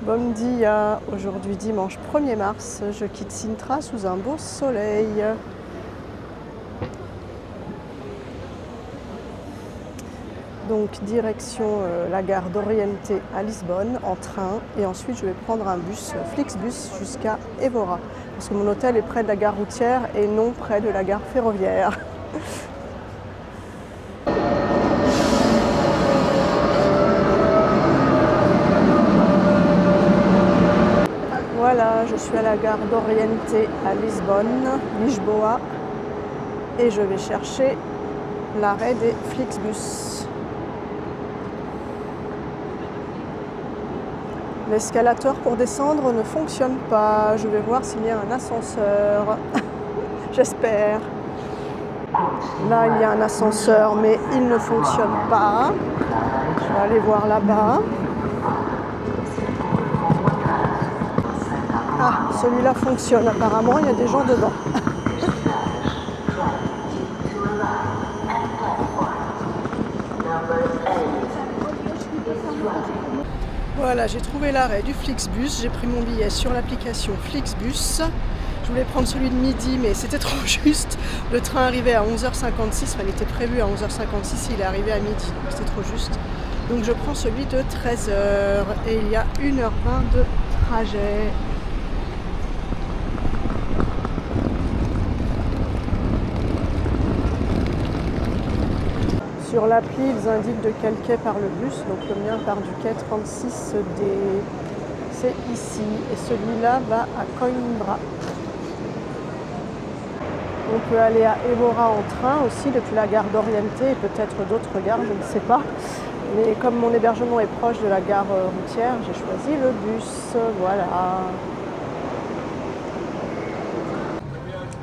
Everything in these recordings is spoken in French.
Bon dia, aujourd'hui dimanche 1er mars, je quitte Sintra sous un beau soleil. Donc direction la gare d'Oriente à Lisbonne en train et ensuite je vais prendre un bus, Flixbus jusqu'à Évora. Parce que mon hôtel est près de la gare routière et non près de la gare ferroviaire. Voilà, je suis à la gare d'Oriente à Lisbonne, Lisboa, et je vais chercher l'arrêt des Flixbus. L'escalator pour descendre ne fonctionne pas. Je vais voir s'il y a un ascenseur. J'espère. Là, il y a un ascenseur, mais il ne fonctionne pas. Je vais aller voir là-bas. Ah, celui-là fonctionne apparemment, il y a des gens dedans. Voilà, j'ai trouvé l'arrêt du Flixbus. J'ai pris mon billet sur l'application Flixbus. Je voulais prendre celui de midi, mais c'était trop juste. Le train arrivait à 11h56, enfin, il était prévu à 11h56, il est arrivé à midi, donc c'était trop juste. Donc je prends celui de 13h et il y a 1h20 de trajet. Sur l'appli, ils indiquent de quel quai part le bus, donc le mien part du quai 36D. C'est ici, et celui-là va à Coimbra. On peut aller à Évora en train aussi depuis la gare d'Oriente et peut-être d'autres gares, je ne sais pas. Mais comme mon hébergement est proche de la gare routière, j'ai choisi le bus. Voilà.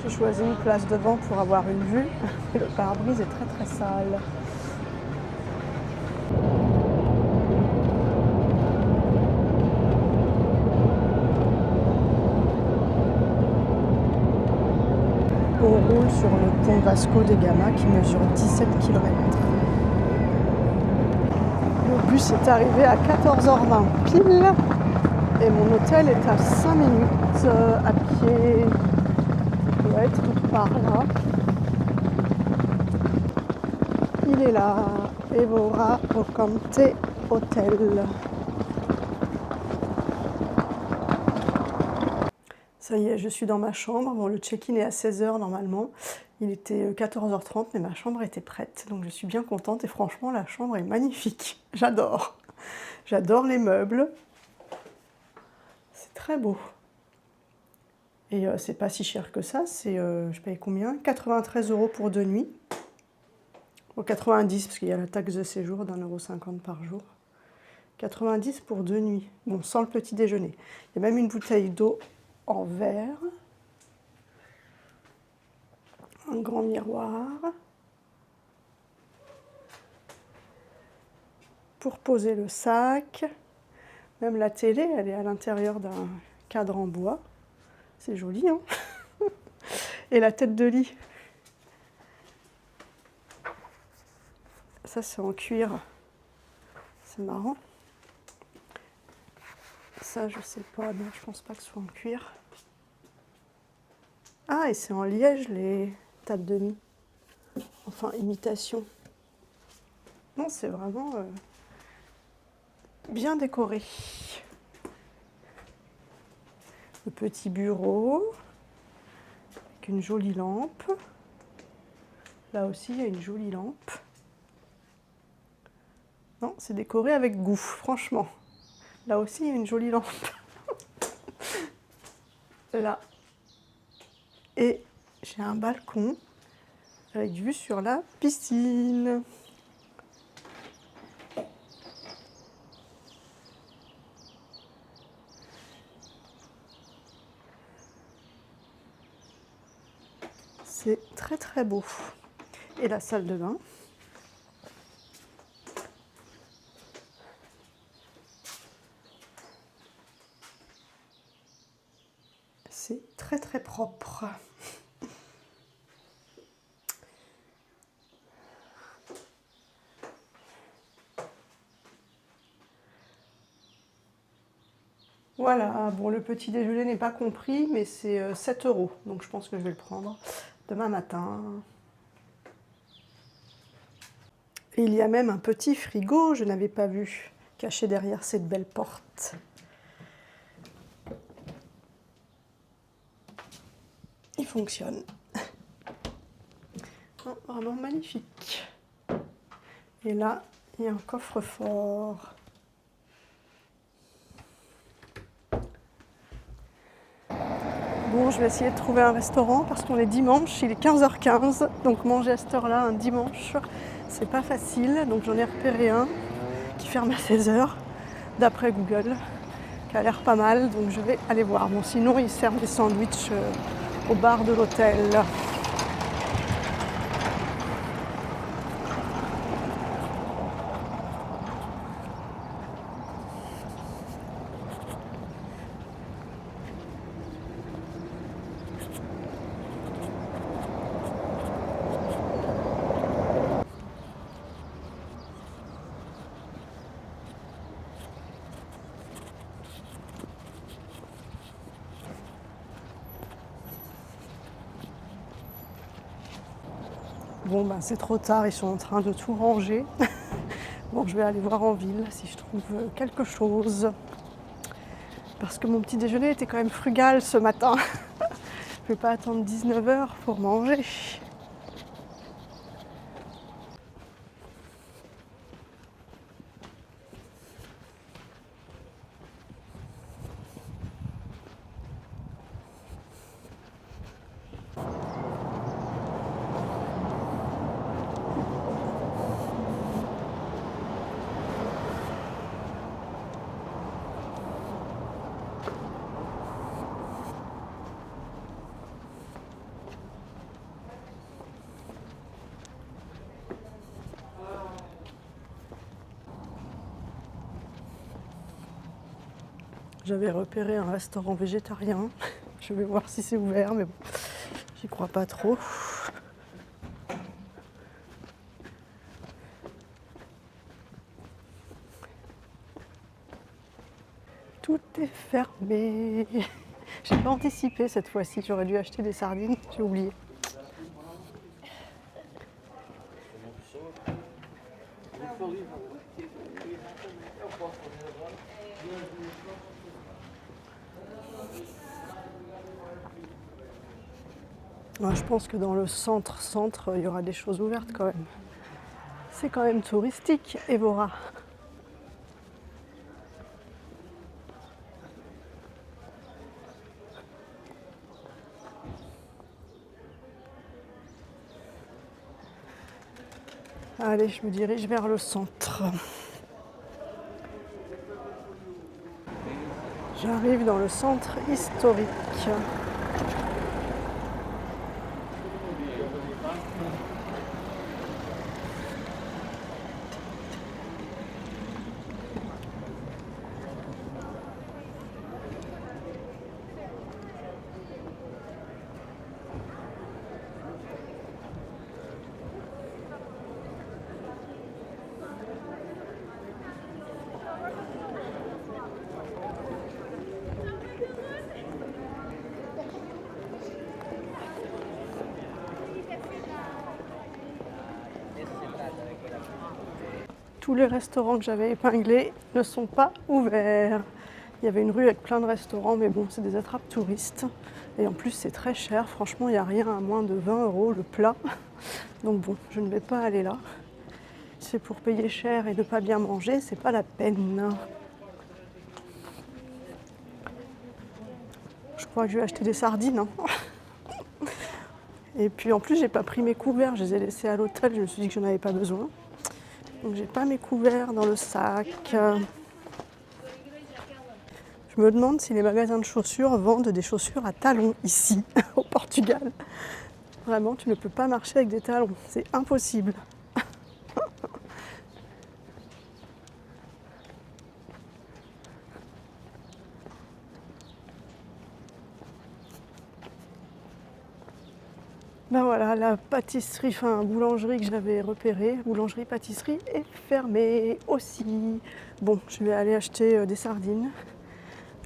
J'ai choisi une place devant pour avoir une vue. Et le pare-brise est très très sale. On roule sur le pont Vasco da Gama qui mesure 17 km. Le bus est arrivé à 14h20 pile et mon hôtel est à 5 minutes à pied. Il doit être par là. Il est là, Évora Ocante Hotel. Ça y est, je suis dans ma chambre. Bon, le check-in est à 16h normalement. Il était 14h30, mais ma chambre était prête. Donc je suis bien contente et franchement, la chambre est magnifique. J'adore. J'adore les meubles. C'est très beau. Et c'est pas si cher que ça. C'est, je paye combien? 93 € pour 2 nuits. Bon, 90 parce qu'il y a la taxe de séjour d'1,50 € par jour. 90 pour 2 nuits. Bon, sans le petit déjeuner. Il y a même une bouteille d'eau en verre, un grand miroir pour poser le sac, même la télé, elle est à l'intérieur d'un cadre en bois, c'est joli, hein. Et la tête de lit, ça c'est en cuir, c'est marrant. Ça je sais pas, non je pense pas que ce soit en cuir. Ah, et c'est en liège les tables de nuit. Enfin, imitation. Non, c'est vraiment bien décoré. Le petit bureau, avec une jolie lampe. Là aussi, il y a une jolie lampe. Non, c'est décoré avec goût, franchement. Là aussi, il y a une jolie lampe. Là. Et j'ai un balcon avec vue sur la piscine. C'est très très beau. Et la salle de bain. C'est très très propre. Voilà, bon le petit déjeuner n'est pas compris, mais c'est 7 €, donc je pense que je vais le prendre demain matin. Et il y a même un petit frigo, je n'avais pas vu, caché derrière cette belle porte. Il fonctionne. Oh, vraiment magnifique. Et là, il y a un coffre-fort. Bon, je vais essayer de trouver un restaurant parce qu'on est dimanche, il est 15h15, donc manger à cette heure-là un dimanche, c'est pas facile. Donc j'en ai repéré un qui ferme à 16h, d'après Google, qui a l'air pas mal, donc je vais aller voir. Bon, sinon ils servent des sandwichs au bar de l'hôtel. Bon, ben c'est trop tard, ils sont en train de tout ranger. Bon, je vais aller voir en ville si je trouve quelque chose. Parce que mon petit déjeuner était quand même frugal ce matin. Je ne vais pas attendre 19h pour manger. J'avais repéré un restaurant végétarien. Je vais voir si c'est ouvert, mais bon, j'y crois pas trop. Tout est fermé. J'ai pas anticipé cette fois-ci, j'aurais dû acheter des sardines, j'ai oublié. Ouais, je pense que dans le centre, il y aura des choses ouvertes quand même. C'est quand même touristique, Évora. Allez, je me dirige vers le centre. J'arrive dans le centre historique. Tous les restaurants que j'avais épinglés ne sont pas ouverts. Il y avait une rue avec plein de restaurants, mais bon, c'est des attrapes touristes. Et en plus, c'est très cher. Franchement, il n'y a rien à moins de 20 € le plat. Donc bon, je ne vais pas aller là. C'est pour payer cher et ne pas bien manger, c'est pas la peine. Je crois que je vais acheter des sardines. Hein. Et puis en plus, j'ai pas pris mes couverts. Je les ai laissés à l'hôtel. Je me suis dit que je n'en avais pas besoin. Donc j'ai pas mes couverts dans le sac. Je me demande si les magasins de chaussures vendent des chaussures à talons ici, au Portugal. Vraiment, tu ne peux pas marcher avec des talons, c'est impossible. Ben voilà, la pâtisserie, enfin boulangerie que j'avais repérée, boulangerie-pâtisserie est fermée aussi. Bon, je vais aller acheter des sardines.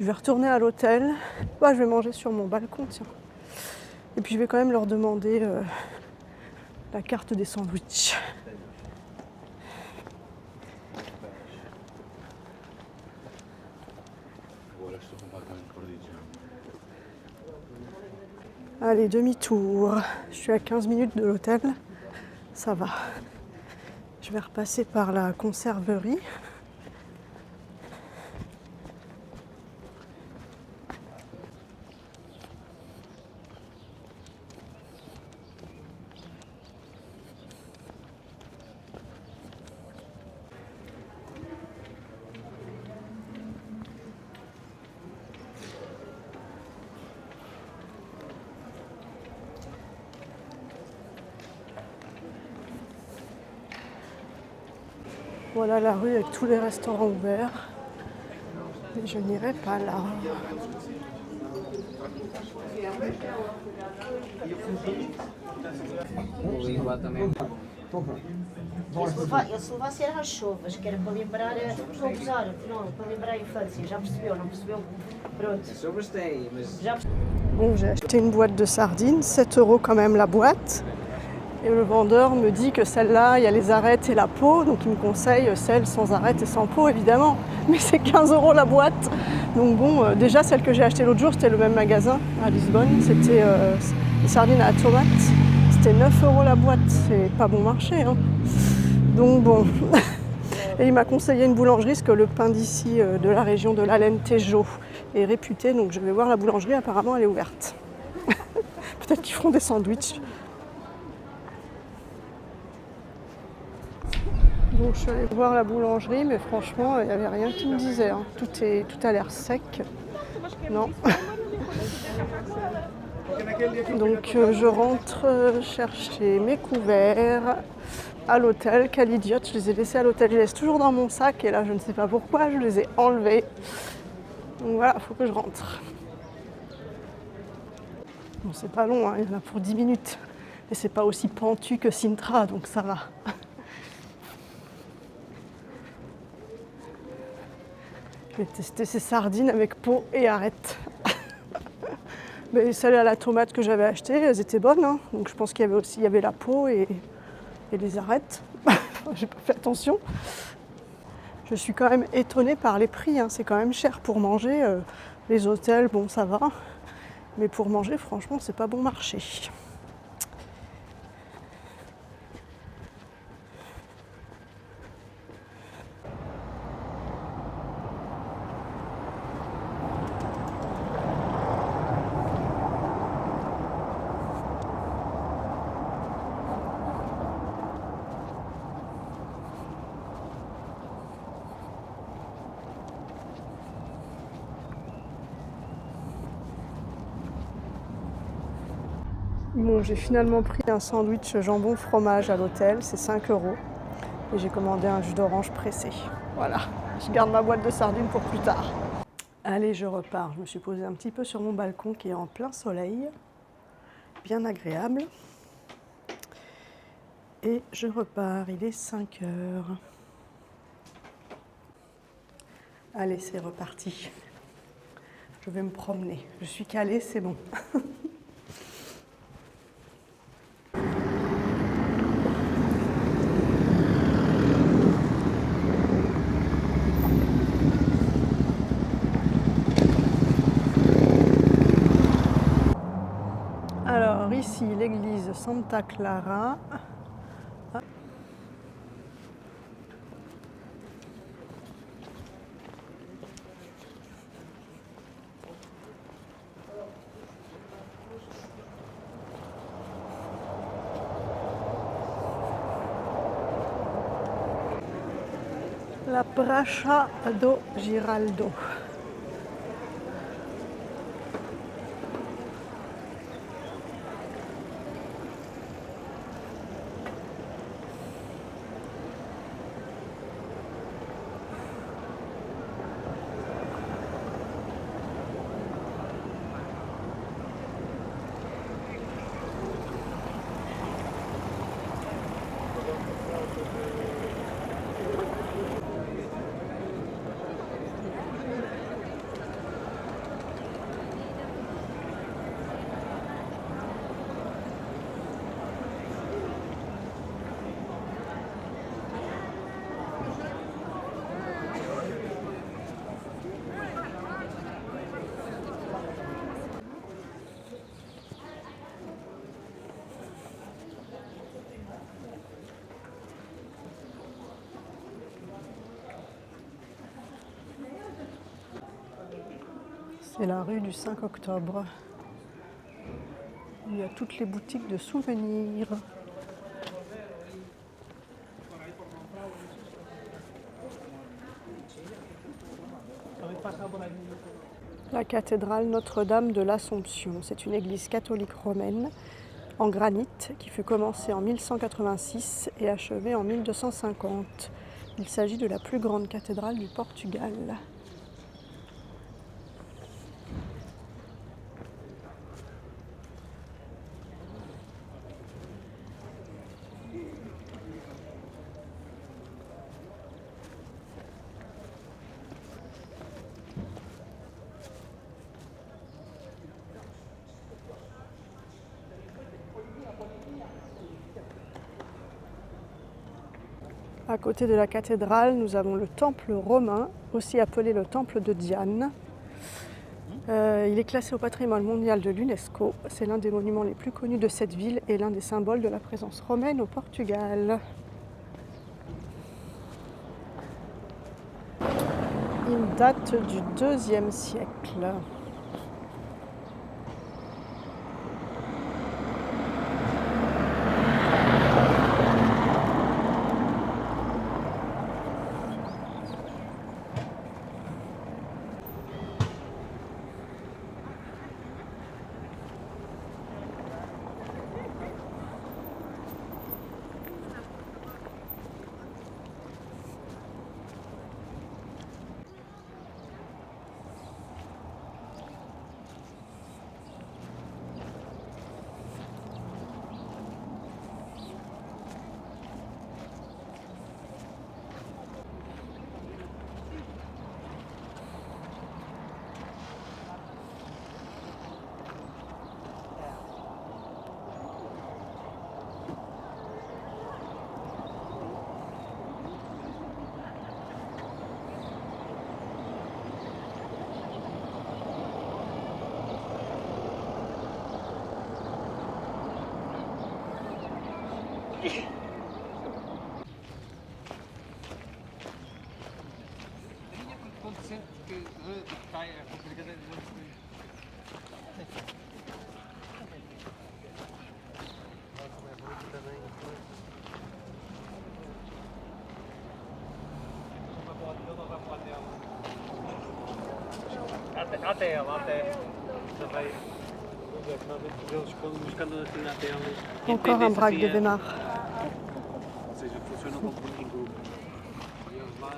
Je vais retourner à l'hôtel. Bah, je vais manger sur mon balcon, tiens. Et puis je vais quand même leur demander la carte des sandwichs. Allez, demi-tour. Je suis à 15 minutes de l'hôtel. Ça va. Je vais repasser par la conserverie. Voilà la rue avec tous les restaurants ouverts. Mais je n'irai pas là. Ele se levasse era as chuvas, que era para lembrar, estou a gozar, não, para lembrar a infância, já percebeu, não percebeu? Pronto. Já percebeu. Bon, j'ai acheté une boîte de sardines, 7 € quand même la boîte. Et le vendeur me dit que celle-là, il y a les arêtes et la peau, donc il me conseille celle sans arêtes et sans peau évidemment. Mais c'est 15 € la boîte. Donc bon, déjà celle que j'ai achetée l'autre jour, c'était le même magasin à Lisbonne, c'était les sardines à la tomate. C'était 9 € la boîte, c'est pas bon marché, hein. Donc bon. Et il m'a conseillé une boulangerie, parce que le pain d'ici, de la région de l'Alentejo, est réputé. Donc je vais voir la boulangerie, apparemment elle est ouverte. Peut-être qu'ils feront des sandwichs. Donc je suis allée voir la boulangerie, mais franchement, il n'y avait rien qui me disait, hein. Tout a l'air sec. Non. Donc je rentre chercher mes couverts à l'hôtel. Quelle idiote, je les ai laissés à l'hôtel. Je les laisse toujours dans mon sac et là, je ne sais pas pourquoi, je les ai enlevés. Donc voilà, il faut que je rentre. Bon, c'est pas long, hein, il y en a pour 10 minutes. Et c'est pas aussi pentu que Sintra, donc ça va. Je vais tester ces sardines avec peau et arêtes. Mais celles à la tomate que j'avais achetées, elles étaient bonnes, hein. Donc je pense qu'il y avait la peau et les arêtes. J'ai pas fait attention. Je suis quand même étonnée par les prix, hein. C'est quand même cher pour manger. Les hôtels, bon ça va. Mais pour manger, franchement, c'est pas bon marché. Bon, j'ai finalement pris un sandwich jambon fromage à l'hôtel, c'est 5 €. Et j'ai commandé un jus d'orange pressé. Voilà, je garde ma boîte de sardines pour plus tard. Allez, je repars. Je me suis posée un petit peu sur mon balcon qui est en plein soleil, bien agréable. Et je repars, il est 5 h. Allez, c'est reparti. Je vais me promener. Je suis calée, c'est bon. Alors ici, l'église Santa Clara. La Praça do Giraldo. C'est la rue du 5 octobre. Il y a toutes les boutiques de souvenirs. La cathédrale Notre-Dame de l'Assomption, c'est une église catholique romaine en granit qui fut commencée en 1186 et achevée en 1250. Il s'agit de la plus grande cathédrale du Portugal. À côté de la cathédrale, nous avons le temple romain, aussi appelé le temple de Diane. Il est classé au patrimoine mondial de l'UNESCO. C'est l'un des monuments les plus connus de cette ville et l'un des symboles de la présence romaine au Portugal. Il date du IIe siècle. Até ela também. Eles buscando assim na tela. Encore un braque de Weimar. Ou seja, funcionam como em grupo. E eles lá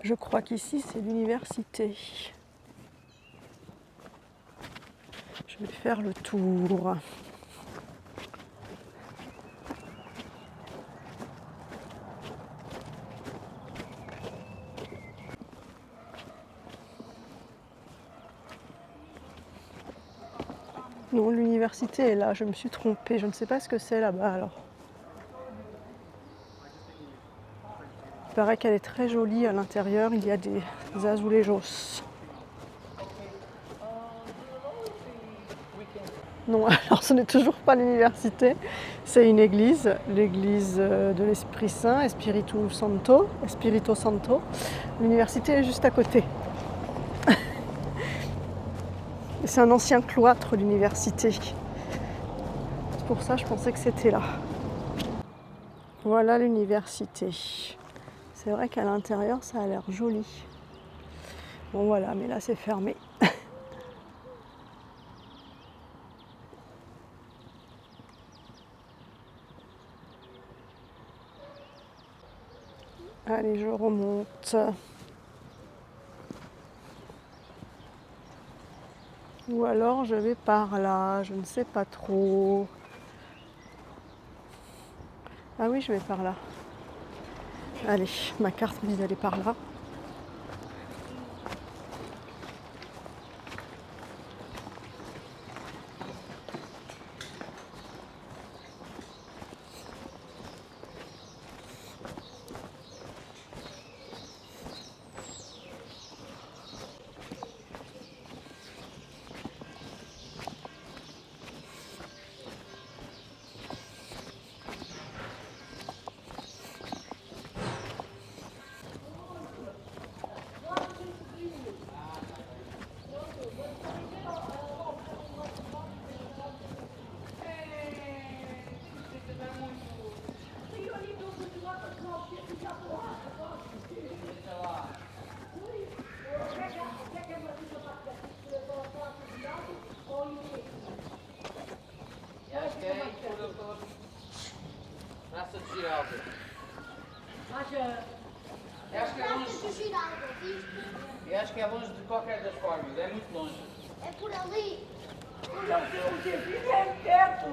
Je crois qu'ici c'est l'université. Je vais faire le tour. Non, l'université est là, je me suis trompée, je ne sais pas ce que c'est là-bas alors. Il paraît qu'elle est très jolie à l'intérieur, il y a des azulejos. Non, alors ce n'est toujours pas l'université, c'est une église, l'église de l'Esprit Saint, Espirito Santo. L'université est juste à côté. C'est un ancien cloître, l'université. C'est pour ça que je pensais que c'était là. Voilà l'université. C'est vrai qu'à l'intérieur, ça a l'air joli. Bon voilà, mais là c'est fermé. Allez, je remonte. Ou alors je vais par là, je ne sais pas trop. Ah oui, je vais par là. Allez, ma carte me dit d'aller par là. gosta de Giralda. Eu acho que é longe. Eu acho que é longe de qualquer das formas, é muito longe. É por ali. O que fica é perto.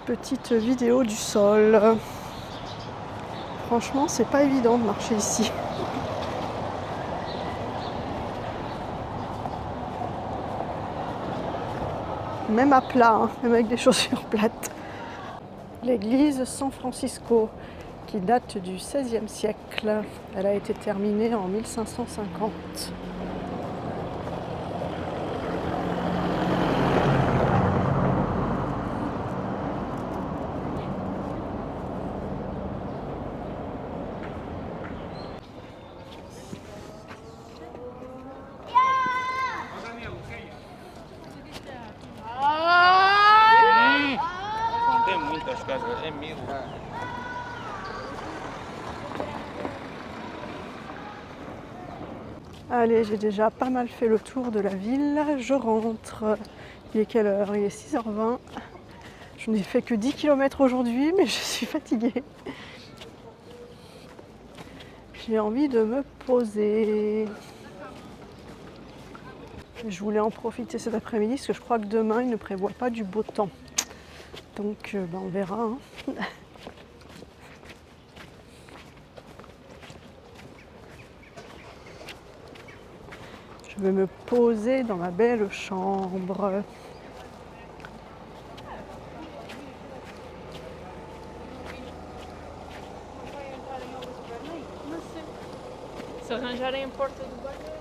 Petite vidéo du sol. Franchement, c'est pas évident de marcher ici. Même à plat, hein, même avec des chaussures plates. L'église San Francisco, qui date du XVIe siècle. Elle a été terminée en 1550. Tem muitas casas, é mil. Allez, j'ai déjà pas mal fait le tour de la ville. Je rentre. Il est quelle heure? Il est 6h20. Je n'ai fait que 10 km aujourd'hui, mais je suis fatiguée. J'ai envie de me poser. Je voulais en profiter cet après-midi parce que je crois que demain, il ne prévoit pas du beau temps. Donc, on verra. Hein. Je vais me poser dans ma belle chambre. Se arranjarem a porta do banho.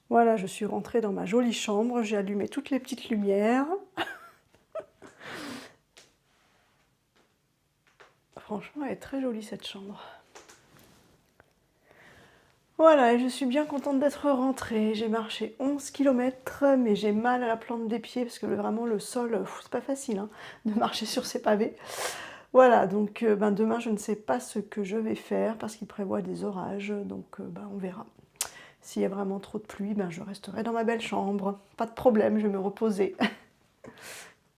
Voilà, je suis rentrée dans ma jolie chambre, j'ai allumé toutes les petites lumières. Franchement, elle est très jolie cette chambre. Voilà, et je suis bien contente d'être rentrée. J'ai marché 11 km, mais j'ai mal à la plante des pieds parce que vraiment le sol, c'est pas facile hein, de marcher sur ces pavés. Voilà, donc demain je ne sais pas ce que je vais faire parce qu'il prévoit des orages, donc on verra. S'il y a vraiment trop de pluie, je resterai dans ma belle chambre. Pas de problème, je vais me reposer.